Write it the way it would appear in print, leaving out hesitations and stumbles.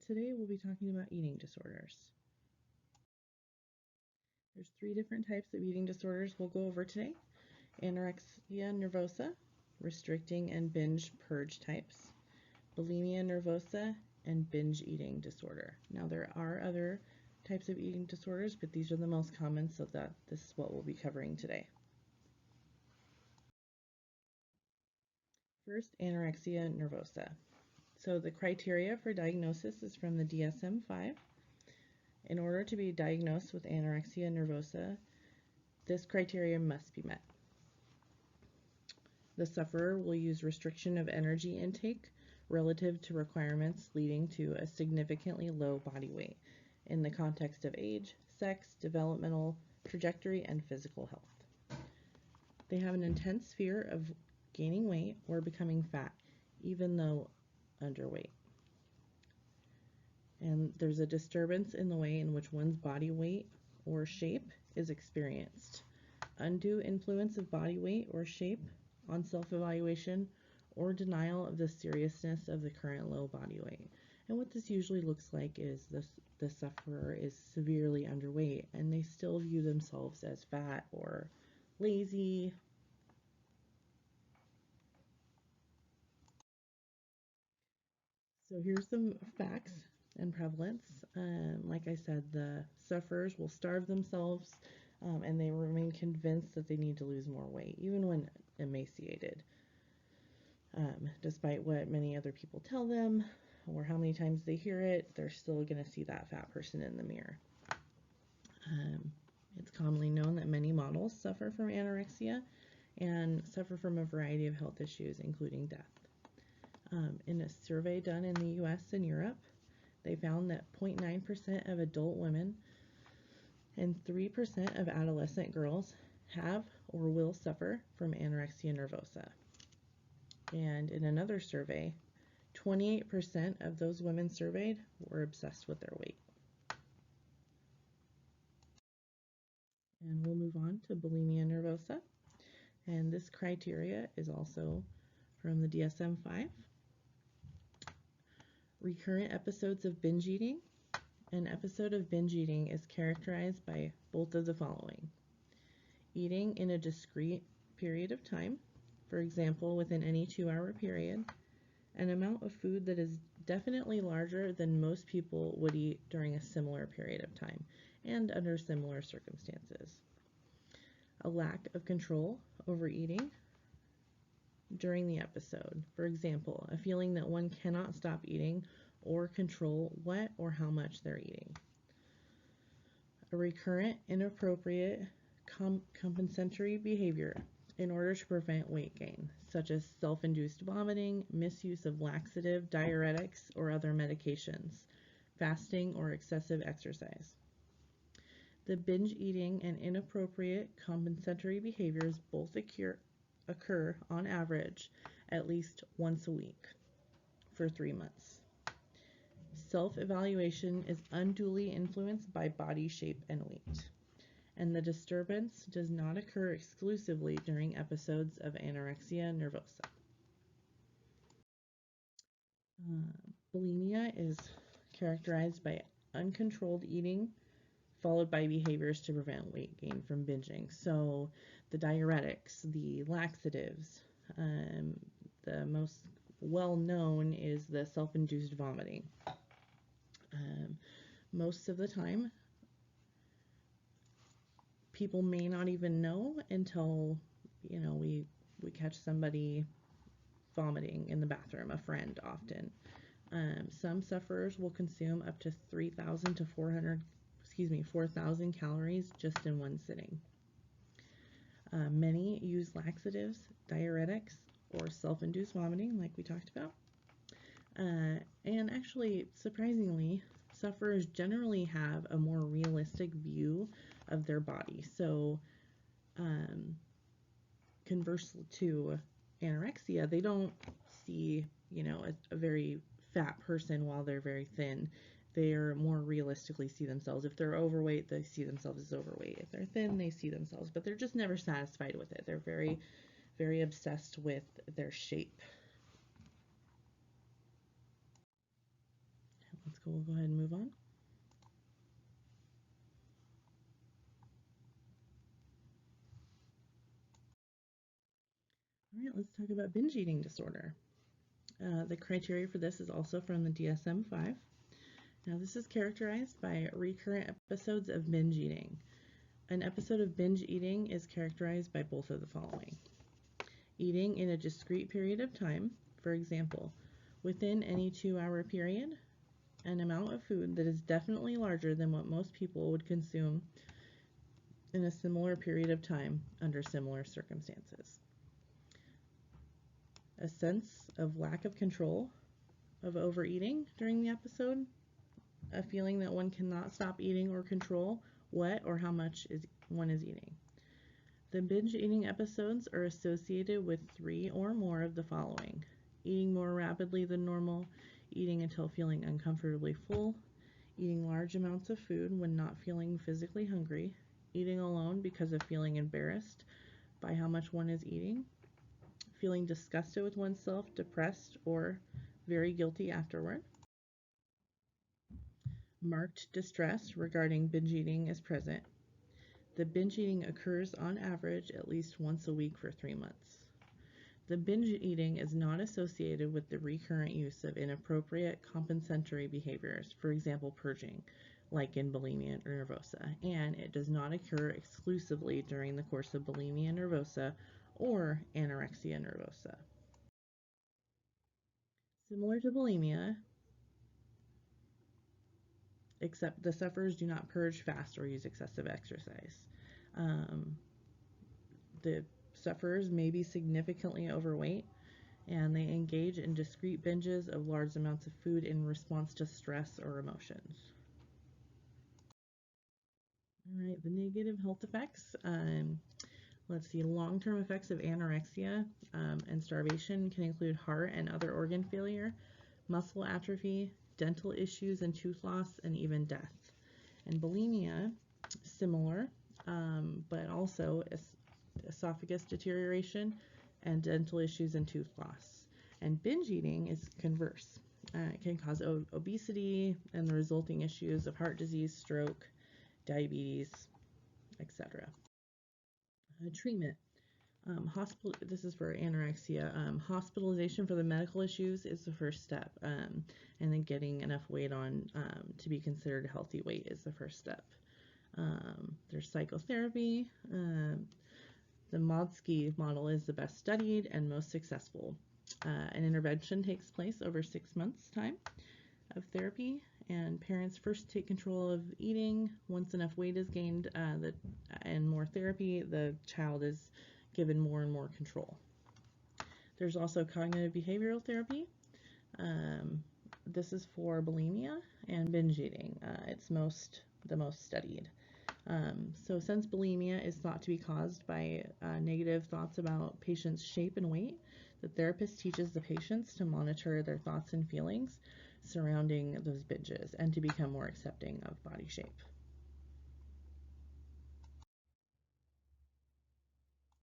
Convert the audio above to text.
Today we'll be talking about eating disorders. There's 3 different types of eating disorders we'll go over today. Anorexia nervosa, restricting and binge purge types, bulimia nervosa, and binge eating disorder. Now there are other types of eating disorders, but these are the most common, so that this is what we'll be covering today. First, anorexia nervosa. So the criteria for diagnosis is from the DSM-5. In order to be diagnosed with anorexia nervosa, this criteria must be met. The sufferer will use restriction of energy intake relative to requirements, leading to a significantly low body weight in the context of age, sex, developmental trajectory, and physical health. They have an intense fear of gaining weight or becoming fat, even though underweight. And there's a disturbance in the way in which one's body weight or shape is experienced. Undue influence of body weight or shape on self-evaluation or denial of the seriousness of the current low body weight. And what this usually looks like is the sufferer is severely underweight and they still view themselves as fat or lazy. So here's some facts and prevalence. Like I said, the sufferers will starve themselves and they remain convinced that they need to lose more weight, even when emaciated. Despite what many other people tell them or how many times they hear it, they're still going to see that fat person in the mirror. It's commonly known that many models suffer from anorexia and suffer from a variety of health issues, including death. In a survey done in the US and Europe, they found that 0.9% of adult women and 3% of adolescent girls have or will suffer from anorexia nervosa. And in another survey, 28% of those women surveyed were obsessed with their weight. And we'll move on to bulimia nervosa. And this criteria is also from the DSM-5. Recurrent episodes of binge eating. An episode of binge eating is characterized by both of the following: eating in a discrete period of time, for example, within any 2-hour period, an amount of food that is definitely larger than most people would eat during a similar period of time and under similar circumstances. A lack of control over eating during the episode. For example, a feeling that one cannot stop eating or control what or how much they're eating. A recurrent, inappropriate, compensatory behavior in order to prevent weight gain, such as self-induced vomiting, misuse of laxative, diuretics, or other medications, fasting, or excessive exercise. The binge eating and inappropriate compensatory behaviors both occur on average at least once a week for 3 months. Self-evaluation is unduly influenced by body shape and weight, and the disturbance does not occur exclusively during episodes of anorexia nervosa. Bulimia is characterized by uncontrolled eating followed by behaviors to prevent weight gain from binging. So the diuretics, the laxatives, the most well-known is the self-induced vomiting. Most of the time, people may not even know until, we catch somebody vomiting in the bathroom, a friend often. Some sufferers will consume up to 3,000 to 4,000 calories just in one sitting. Many use laxatives, diuretics, or self-induced vomiting, like we talked about. And actually, surprisingly, sufferers generally have a more realistic view of their body. So, conversely to anorexia, they don't see, a very fat person while they're very thin. They're more realistically see themselves. If they're overweight, they see themselves as overweight. If they're thin, they see themselves, but they're just never satisfied with it. They're very, very obsessed with their shape. Let's we'll go ahead and move on. All right, let's talk about binge eating disorder. The criteria for this is also from the DSM-5. Now, this is characterized by recurrent episodes of binge eating. An episode of binge eating is characterized by both of the following. Eating in a discrete period of time, for example, within any 2-hour period, an amount of food that is definitely larger than what most people would consume in a similar period of time under similar circumstances. A sense of lack of control of overeating during the episode, a feeling that one cannot stop eating or control what or how much one is eating. The binge eating episodes are associated with 3 or more of the following: eating more rapidly than normal, eating until feeling uncomfortably full, eating large amounts of food when not feeling physically hungry, eating alone because of feeling embarrassed by how much one is eating, feeling disgusted with oneself, depressed, or very guilty afterward. Marked distress regarding binge eating is present. The binge eating occurs on average at least once a week for 3 months. The binge eating is not associated with the recurrent use of inappropriate compensatory behaviors, for example, purging, like in bulimia nervosa, and it does not occur exclusively during the course of bulimia nervosa or anorexia nervosa. Similar to bulimia, except the sufferers do not purge, fast, or use excessive exercise. The sufferers may be significantly overweight, and they engage in discrete binges of large amounts of food in response to stress or emotions. All right, the negative health effects. Let's see, long-term effects of anorexia and starvation can include heart and other organ failure, muscle atrophy, dental issues and tooth loss, and even death. And bulimia, similar, but also esophagus deterioration and dental issues and tooth loss. And binge eating is converse. It can cause obesity and the resulting issues of heart disease, stroke, diabetes, etc. Treatment. This is for anorexia. Hospitalization for the medical issues is the first step, and then getting enough weight on to be considered a healthy weight is the first step. There's psychotherapy. The Modsky model is the best studied and most successful. An intervention takes place over 6 months' time of therapy, and parents first take control of eating. Once enough weight is gained and more therapy, the child is given more and more control. There's also cognitive behavioral therapy. This is for bulimia and binge eating. It's the most studied. So since bulimia is thought to be caused by negative thoughts about patients' shape and weight, the therapist teaches the patients to monitor their thoughts and feelings surrounding those binges and to become more accepting of body shape.